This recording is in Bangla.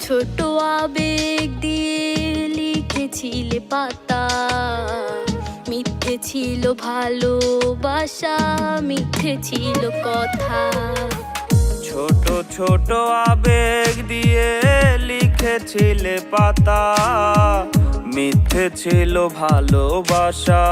ছোট আবেগ দিয়ে লিখেছিলে পাতা, মিথ্যে ছিল ভালোবাসা, মিথ্যে ছিল কথা। ছোট ছোট আবেগ দিয়ে লিখেছিলে পাতা, মিথ্যে ছিল ভালোবাসা।